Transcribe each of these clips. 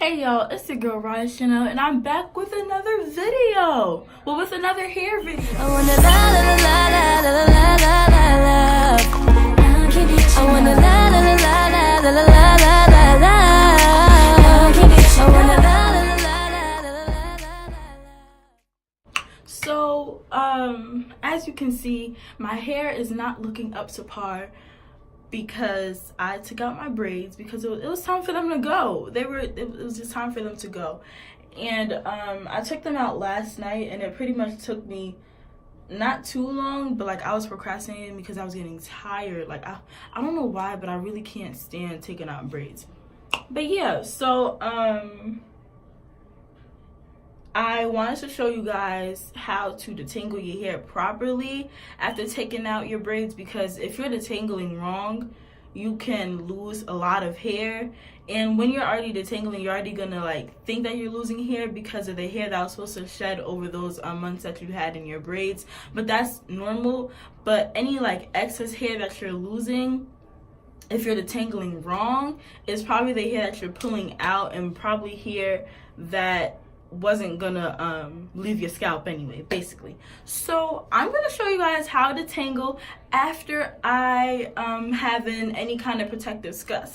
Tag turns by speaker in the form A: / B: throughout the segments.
A: Hey y'all, it's the girl Ryan Chanel, and I'm back with another video. Well, with another hair video. I wanna la la la la la la la la la. I wanna la la la la la la la la la. I wanna la la la la la la la. So, as you can see, my hair is not looking up to par, because I took out my braids because it was time for them to go. It was just time for them to go. And I took them out last night, and it pretty much took me not too long, but like I was procrastinating because I was getting tired. Like I don't know why, but I really can't stand taking out braids. But yeah, so I wanted to show you guys how to detangle your hair properly after taking out your braids, because if you're detangling wrong, you can lose a lot of hair. And when you're already detangling, you're already gonna like think that you're losing hair because of the hair that was supposed to shed over those months that you had in your braids. But that's normal. But any like excess hair that you're losing, if you're detangling wrong, is probably the hair that you're pulling out, and probably hair that wasn't gonna leave your scalp anyway, basically. So I'm gonna show you guys how to detangle after I having any kind of protective style.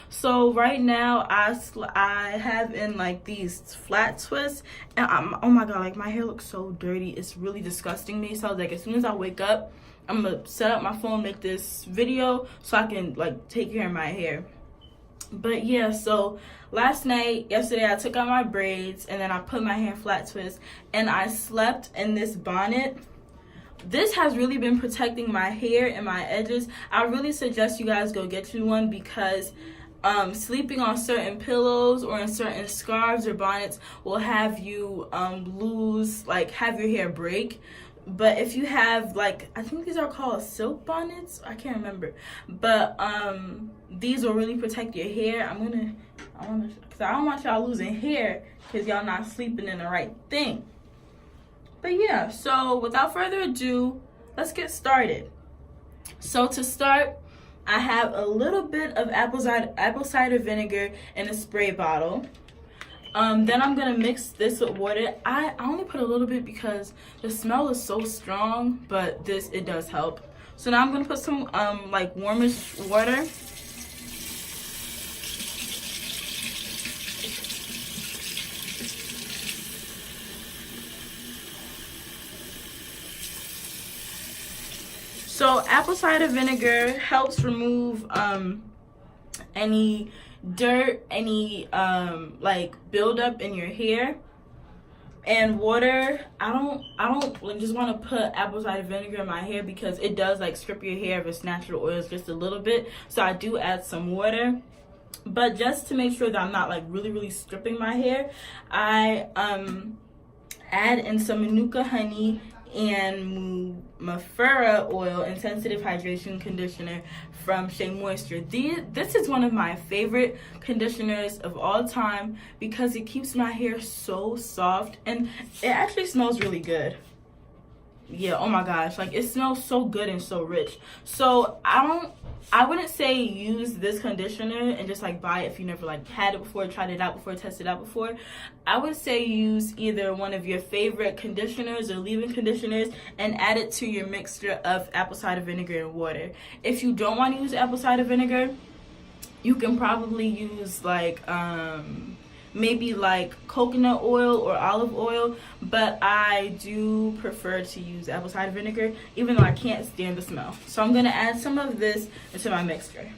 A: So right now I have in like these flat twists, and oh my god, like my hair looks so dirty. It's really disgusting me. So like as soon as I wake up, I'm gonna set up my phone, make this video so I can like take care of my hair. But yeah, so yesterday I took out my braids, and then I put my hair in flat twist, and I slept in this bonnet. This has really been protecting my hair and my edges. I really suggest you guys go get you one, because sleeping on certain pillows or in certain scarves or bonnets will have you have your hair break. But if you have, like, I think these are called silk bonnets, I can't remember, but these will really protect your hair. Because I don't want y'all losing hair because y'all not sleeping in the right thing. But yeah, so without further ado, let's get started. So to start, I have a little bit of apple cider vinegar in a spray bottle. Then I'm gonna mix this with water. I only put a little bit because the smell is so strong, but it does help. So now I'm gonna put some like warmish water. So apple cider vinegar helps remove any dirt, any like buildup in your hair. And water, I don't just want to put apple cider vinegar in my hair because it does like strip your hair of its natural oils just a little bit. So I do add some water, but just to make sure that I'm not like really stripping my hair, I add in some manuka honey and Mafura oil and sensitive hydration conditioner from Shea Moisture. This is one of my favorite conditioners of all time because it keeps my hair so soft, and it actually smells really good. Yeah, oh my gosh, like it smells so good and so rich. So I wouldn't say use this conditioner and just like buy it if you never like had it before, tried it out before, tested it out before. I would say use either one of your favorite conditioners or leave-in conditioners and add it to your mixture of apple cider vinegar and water. If you don't want to use apple cider vinegar, you can probably use like maybe like coconut oil or olive oil, but I do prefer to use apple cider vinegar even though I can't stand the smell. So I'm gonna add some of this into my mixture.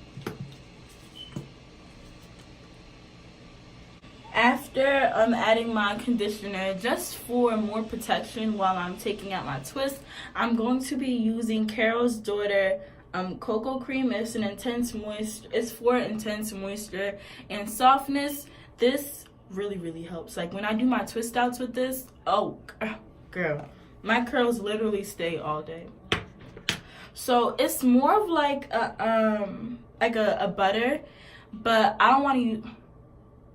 A: After adding my conditioner, just for more protection while I'm taking out my twist, I'm going to be using Carol's Daughter cocoa cream. It's for intense moisture and softness. This really helps. Like when I do my twist outs with this, oh girl, my curls literally stay all day. So it's more of like a butter, but I don't want to use,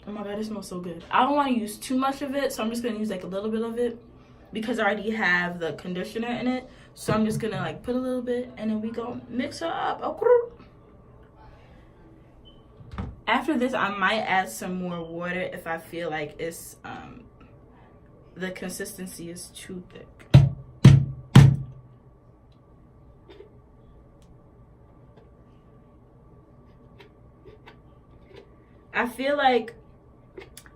A: oh my god, it smells so good. I don't want to use too much of it, so I'm just gonna use like a little bit of it because I already have the conditioner in it. So I'm just gonna like put a little bit, and then we gonna mix her up. After this, I might add some more water if I feel like it's the consistency is too thick. I feel like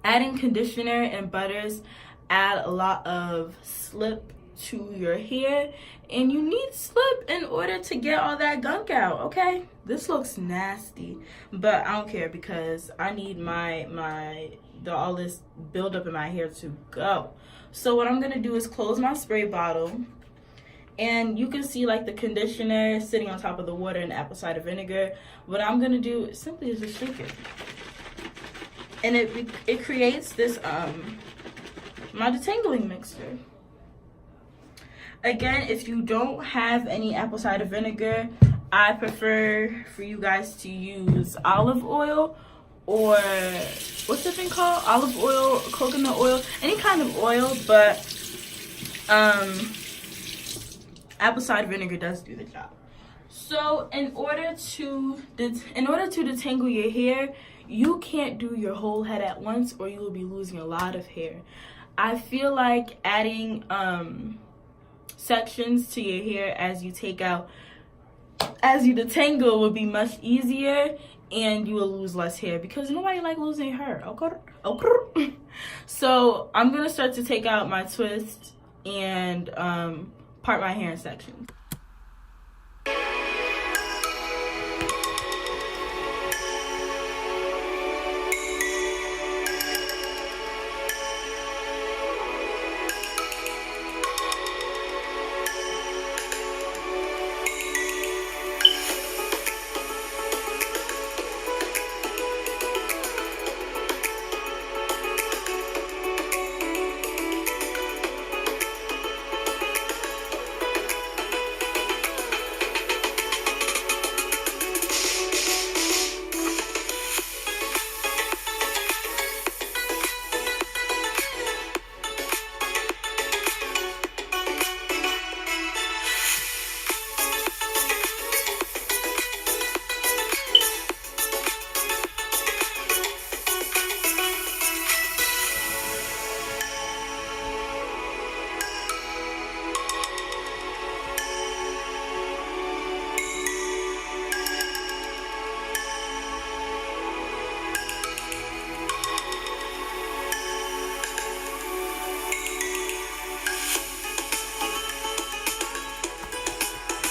A: adding conditioner and butters add a lot of slip to your hair, and you need slip in order to get all that gunk out. Okay, this looks nasty, but I don't care because I need all this buildup in my hair to go. So what I'm gonna do is close my spray bottle, and you can see like the conditioner sitting on top of the water and apple cider vinegar. What I'm gonna do simply is just shake it, and it creates this my detangling mixture. Again, if you don't have any apple cider vinegar, I prefer for you guys to use olive oil, or what's the thing called? Olive oil, coconut oil, any kind of oil, but apple cider vinegar does do the job. So in order to detangle your hair, you can't do your whole head at once or you will be losing a lot of hair. I feel like adding sections to your hair as you detangle will be much easier, and you will lose less hair because nobody like losing hair. Okay. So I'm gonna start to take out my twist and part my hair in sections.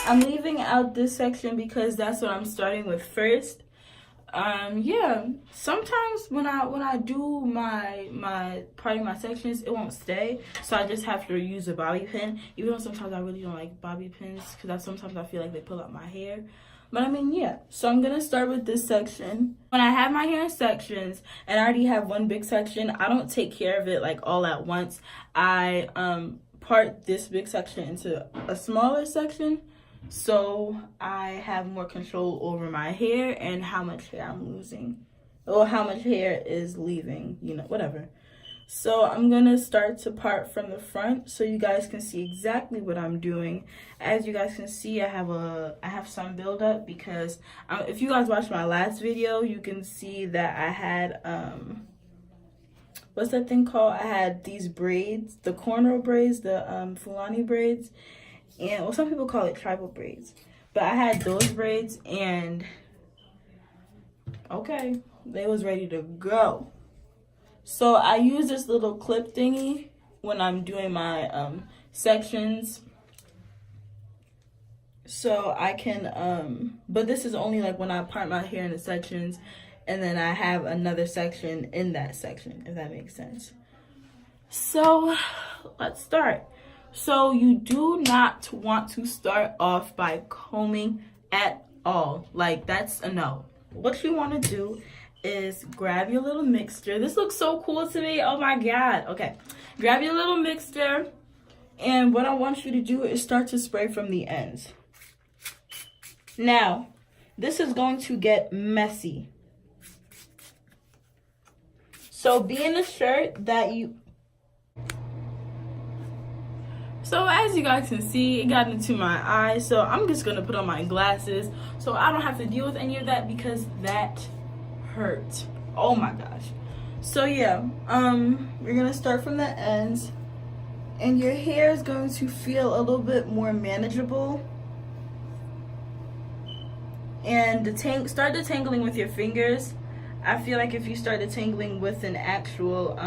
A: I'm leaving out this section because that's what I'm starting with first. Yeah, sometimes when I do my parting my sections, it won't stay, so I just have to use a bobby pin, even though sometimes I really don't like bobby pins because sometimes I feel like they pull out my hair. But I mean, yeah, so I'm gonna start with this section. When I have my hair in sections and I already have one big section, I don't take care of it like all at once. I part this big section into a smaller section, so I have more control over my hair and how much hair I'm losing, or how much hair is leaving, you know, whatever. So I'm gonna start to part from the front so you guys can see exactly what I'm doing. As you guys can see, I have some buildup because if you guys watched my last video, you can see that I had what's that thing called? I had these braids, the cornrow braids, the Fulani braids. And well, some people call it tribal braids, but I had those braids, and okay, they was ready to go. So I use this little clip thingy when I'm doing my sections, so I can but this is only like when I part my hair into sections, and then I have another section in that section, if that makes sense. So let's start. So you do not want to start off by combing at all. Like, that's a no. What you want to do is grab your little mixture. This looks so cool to me. Oh my God. Okay. Grab your little mixture. And what I want you to do is start to spray from the ends. Now, this is going to get messy. So be in the shirt that you... So as you guys can see, it got into my eyes, so I'm just going to put on my glasses so I don't have to deal with any of that because that hurt. Oh my gosh. So yeah, we're gonna start from the ends, and your hair is going to feel a little bit more manageable. And start detangling with your fingers. I feel like if you start detangling with an actual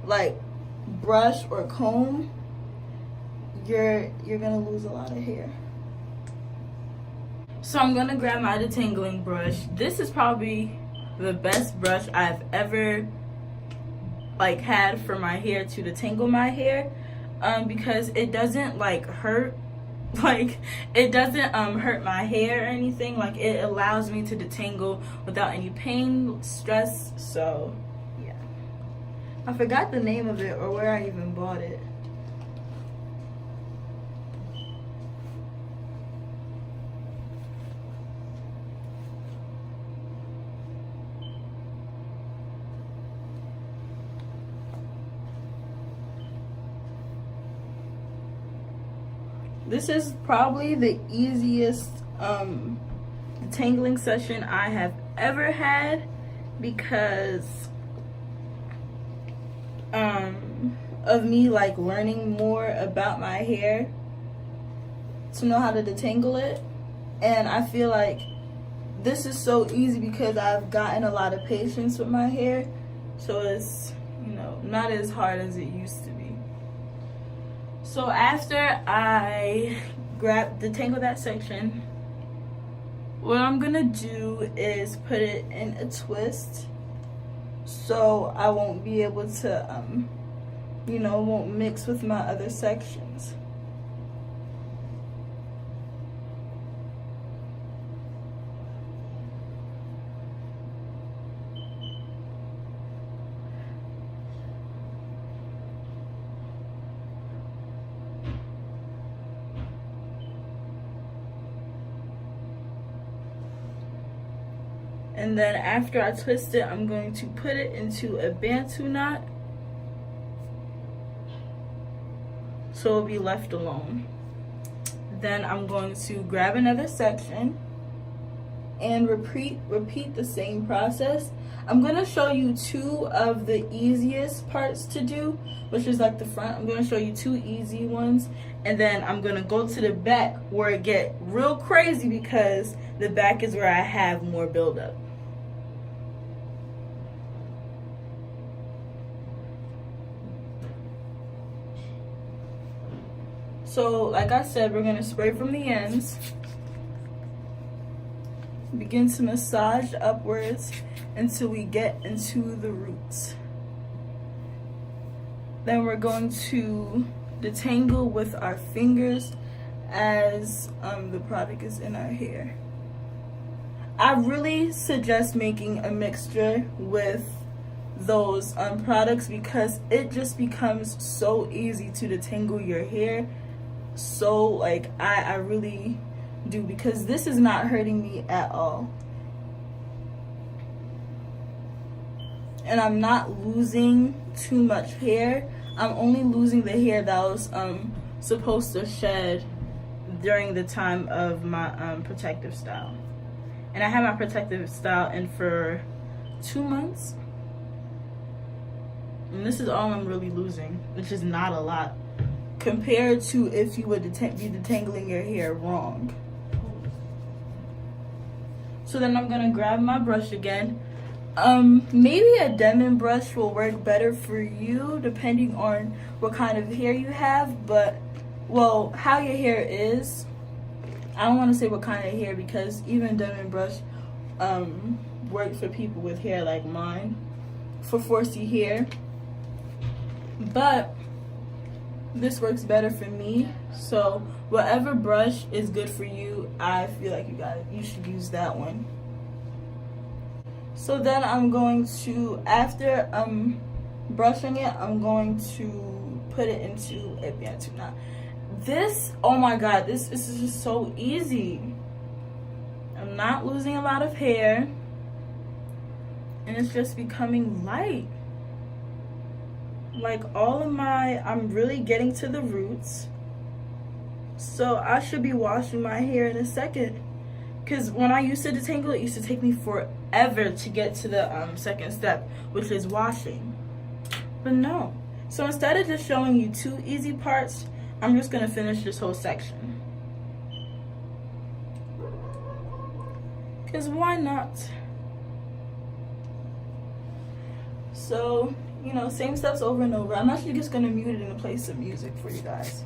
A: like brush or comb, you're gonna lose a lot of hair. So I'm gonna grab my detangling brush. This is probably the best brush I've ever like had for my hair to detangle my hair, because it doesn't like hurt. Like, it doesn't hurt my hair or anything. Like, it allows me to detangle without any pain, stress. So yeah, I forgot the name of it or where I even bought it. This is probably the easiest detangling session I have ever had, because of me like learning more about my hair to know how to detangle it. And I feel like this is so easy because I've gotten a lot of patience with my hair, so it's, you know, not as hard as it used to be. So after I detangle that section, what I'm gonna do is put it in a twist, so I won't be able to, you know, won't mix with my other sections. And then after I twist it, I'm going to put it into a bantu knot, so it'll be left alone. Then I'm going to grab another section and repeat the same process. I'm going to show you two of the easiest parts to do, which is like the front. I'm going to show you two easy ones, and then I'm going to go to the back where it get real crazy, because the back is where I have more buildup. So like I said, we're going to spray from the ends, begin to massage upwards until we get into the roots. Then we're going to detangle with our fingers as the product is in our hair. I really suggest making a mixture with those products, because it just becomes so easy to detangle your hair. So like I really do, because this is not hurting me at all, and I'm not losing too much hair. I'm only losing the hair that was supposed to shed during the time of my protective style. And I had my protective style in for 2 months, and this is all I'm really losing, which is not a lot compared to if you would be detangling your hair wrong. So then I'm gonna grab my brush again. Maybe a Demon brush will work better for you depending on what kind of hair you have, but well, how your hair is. I don't want to say what kind of hair, because even Demon brush works for people with hair like mine, for 4C hair, but this works better for me. So whatever brush is good for you, I feel like you should use that one. So then I'm going to, after brushing it, I'm going to put it into a bantu knot. This, oh my god, this is just so easy. I'm not losing a lot of hair, and it's just becoming light. Like I'm really getting to the roots. So I should be washing my hair in a second, because when I used to detangle, it used to take me forever to get to the second step, which is washing. But no. So instead of just showing you 2 easy parts, I'm just going to finish this whole section. Because why not? So, you know, same steps over and over. I'm actually just going to mute it and play some music for you guys.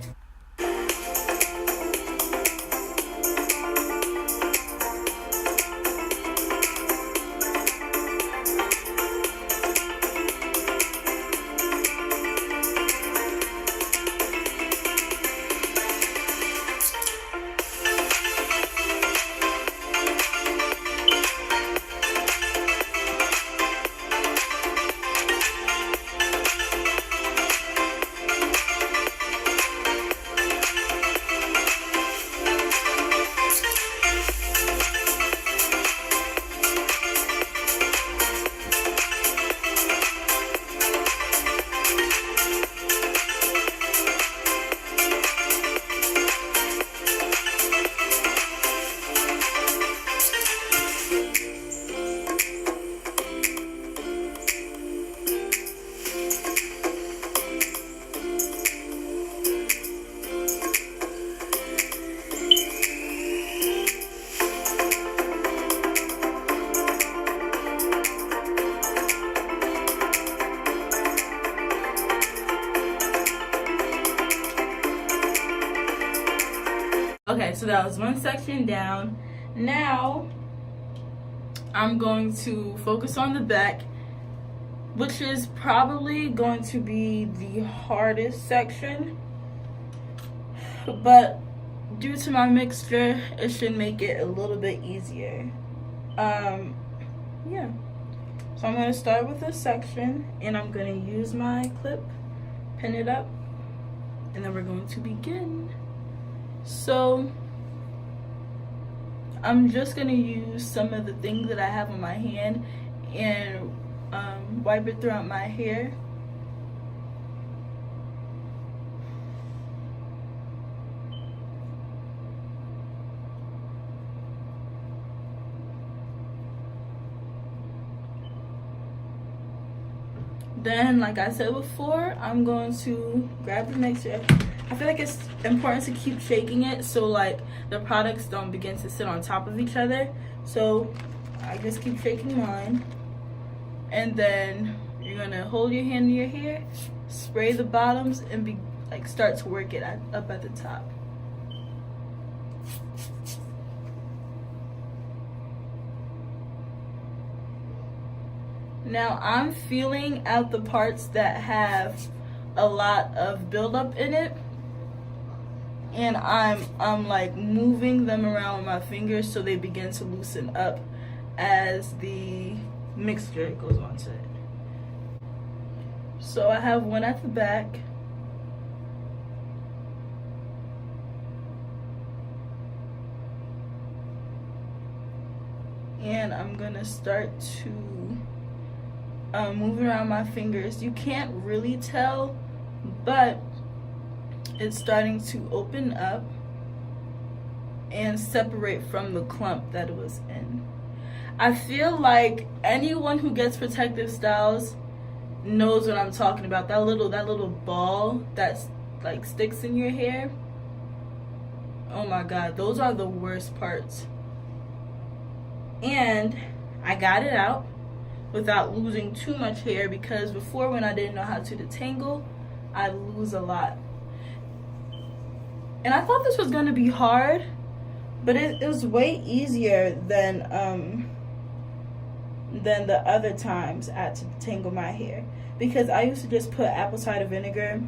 A: Okay, so that was one section down. Now, I'm going to focus on the back, which is probably going to be the hardest section. But due to my mixture, it should make it a little bit easier. Yeah. So I'm going to start with this section, and I'm going to use my clip, pin it up, and then we're going to begin. So I'm just going to use some of the things that I have on my hand and wipe it throughout my hair. Then, like I said before, I'm going to grab the mixture. I feel like it's important to keep shaking it so like the products don't begin to sit on top of each other. So I just keep shaking mine. And then you're gonna hold your hand in your hair, spray the bottoms, and start to work it up at the top. Now I'm feeling out the parts that have a lot of buildup in it, and I'm like moving them around with my fingers so they begin to loosen up as the mixture goes onto it. So I have one at the back. And I'm gonna start to move around my fingers. You can't really tell, but it's starting to open up and separate from the clump that it was in. I feel like anyone who gets protective styles knows what I'm talking about. That little ball that's like sticks in your hair. Oh my god, those are the worst parts. And I got it out without losing too much hair, because before, when I didn't know how to detangle, I lose a lot. And I thought this was gonna be hard, but it was way easier than the other times I had to detangle my hair, because I used to just put apple cider vinegar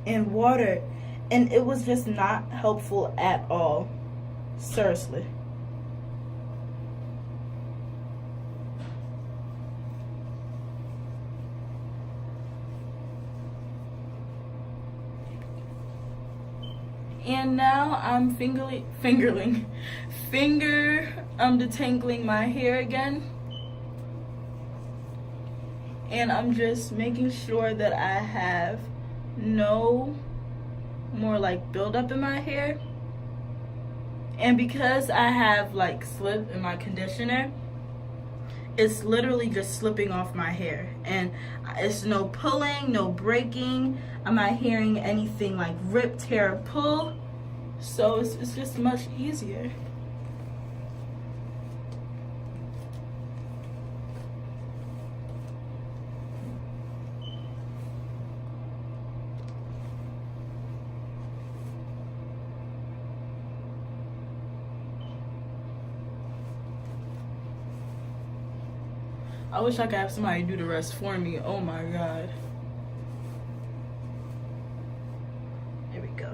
A: and water, and it was just not helpful at all. Seriously. And now I'm finger detangling my hair again. And I'm just making sure that I have no more like buildup in my hair. And because I have like slip in my conditioner, it's literally just slipping off my hair, and it's no pulling, no breaking. I'm not hearing anything like rip, tear, pull, so it's just much easier. I wish I could have somebody do the rest for me. Oh my god. There we go.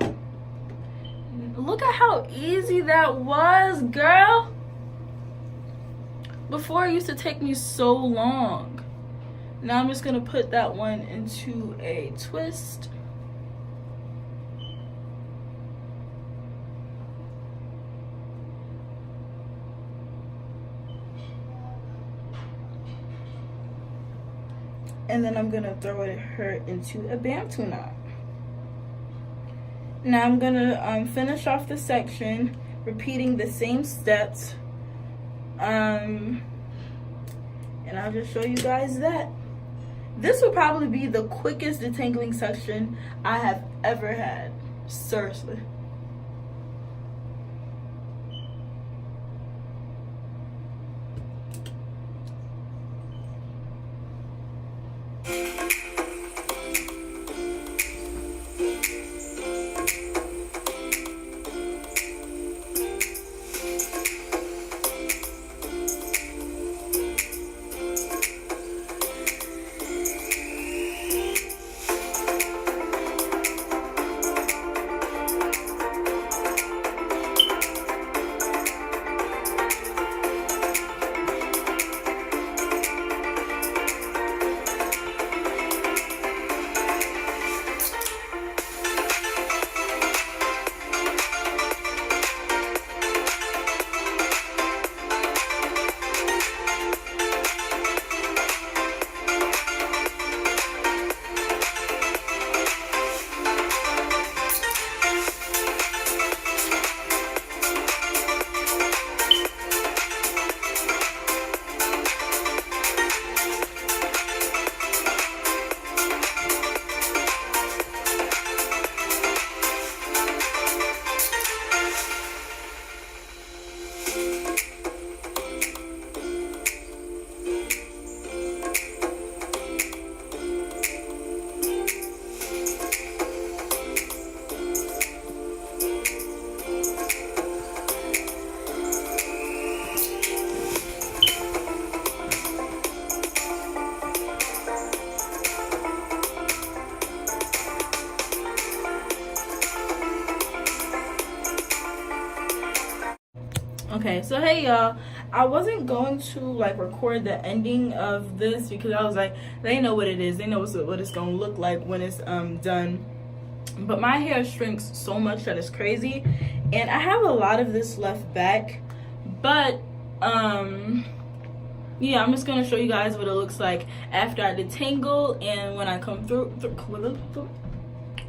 A: Look at how easy that was, girl. Before, it used to take me so long. Now I'm just gonna put that one into a twist. And then I'm gonna throw her into a Bantu knot. Now I'm gonna finish off the section, repeating the same steps. And I'll just show you guys that. This will probably be the quickest detangling section I have ever had. Seriously. Okay, so hey y'all, I wasn't going to like record the ending of this because I was like, they know what it is, they know what it's gonna look like when it's done. But my hair shrinks so much that it's crazy, and I have a lot of this left back. But yeah, I'm just gonna show you guys what it looks like after I detangle and when I come through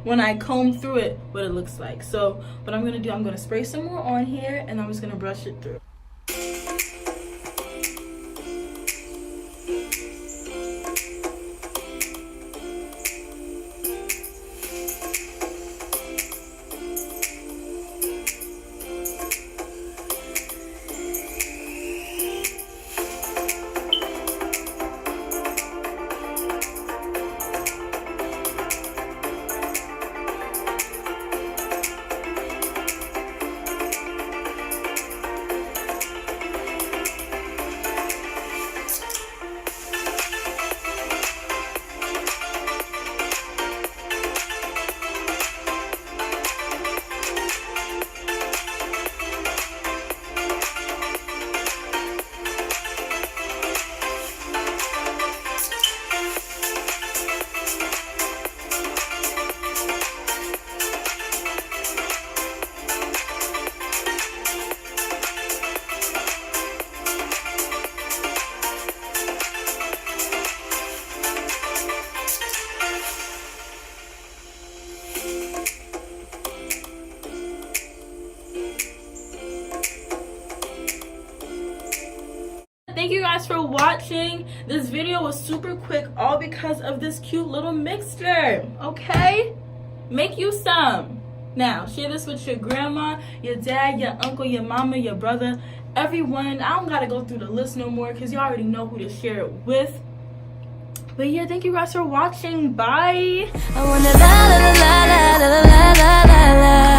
A: when I comb through it, what it looks like. So what I'm gonna do, I'm gonna spray some more on here and I'm just gonna brush it through. guys for watching. This video was super quick, all because of this cute little mixture. Okay, make you some. Now share this with your grandma, your dad, your uncle, your mama, your brother, everyone. I don't gotta go through the list no more because you already know who to share it with. But yeah, thank you guys for watching. Bye. I wanna la la la la la la la la la.